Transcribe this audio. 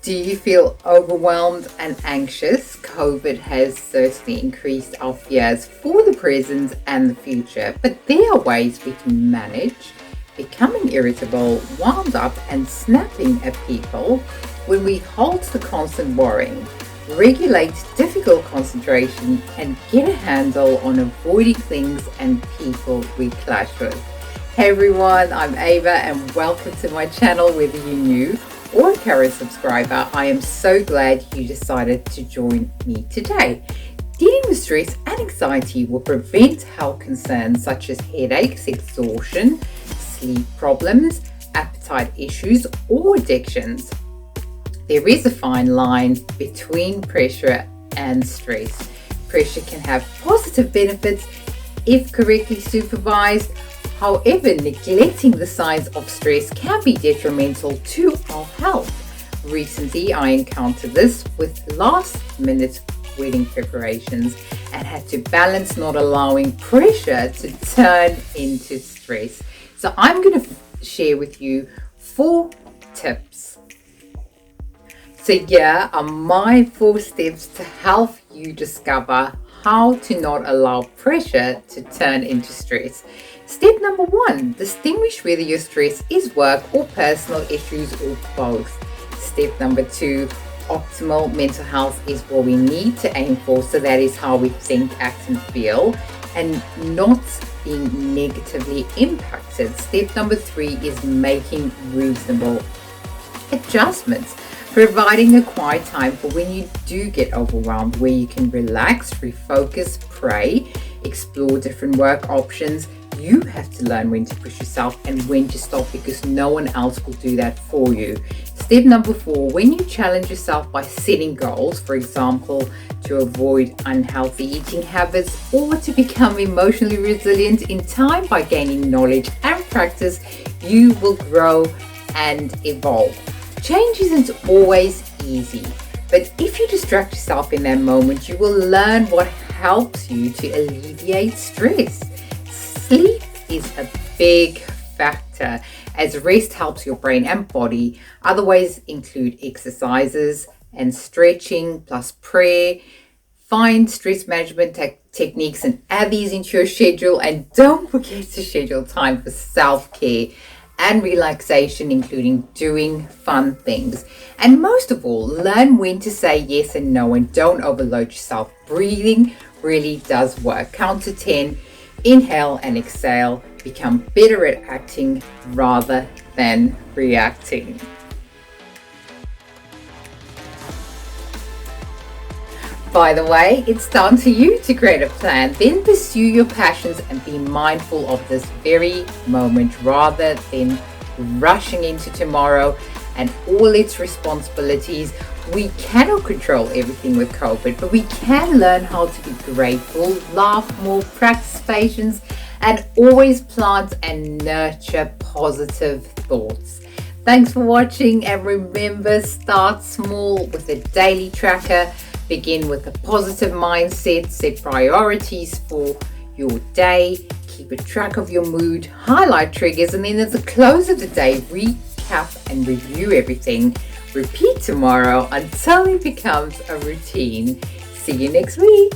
Do you feel overwhelmed and anxious? COVID has certainly increased our fears for the present and the future, but there are ways we can manage becoming irritable, wound up, and snapping at people when we halt the constant worrying, regulate difficult concentration, and get a handle on avoiding things and people we clash with. Hey everyone, I'm Ava and welcome to my channel. Whether you're new or a current subscriber, I am so glad you decided to join me today. Dealing with stress and anxiety will prevent health concerns such as headaches, exhaustion, sleep problems, appetite issues, or addictions. There is a fine line between pressure and stress. Pressure can have positive benefits if correctly supervised. However, neglecting the signs of stress can be detrimental to our health. Recently, I encountered this with last-minute wedding preparations and had to balance not allowing pressure to turn into stress. So I'm going to share with you 4 tips. So here are my 4 steps to help you discover how to not allow pressure to turn into stress. Step number 1, distinguish whether your stress is work or personal issues or both. Step number 2, optimal mental health is what we need to aim for. So that is how we think, act and feel and not being negatively impacted. Step number 3 is making reasonable adjustments. Providing a quiet time for when you do get overwhelmed, where you can relax, refocus, pray, explore different work options. You have to learn when to push yourself and when to stop, because no one else will do that for you. Step number 4, when you challenge yourself by setting goals, for example, to avoid unhealthy eating habits or to become emotionally resilient in time by gaining knowledge and practice, you will grow and evolve. Change isn't always easy, but if you distract yourself in that moment, you will learn what helps you to alleviate stress. Sleep is a big factor, as rest helps your brain and body. Other ways include exercises and stretching plus prayer. Find stress management techniques and add these into your schedule, and don't forget to schedule time for self-care and relaxation, including doing fun things. And most of all, learn when to say yes and no, and don't overload yourself. Breathing really does work. Count to 10, inhale and exhale. Become better at acting rather than reacting. By the way, it's down to you to create a plan, then pursue your passions and be mindful of this very moment rather than rushing into tomorrow and all its responsibilities. We cannot control everything with COVID, but we can learn how to be grateful, laugh more, practice patience, and always plant and nurture positive thoughts. Thanks for watching, and remember, start small with a daily tracker. Begin with a positive mindset, set priorities for your day, keep a track of your mood, highlight triggers, and then at the close of the day, recap and review everything. Repeat tomorrow until it becomes a routine. See you next week.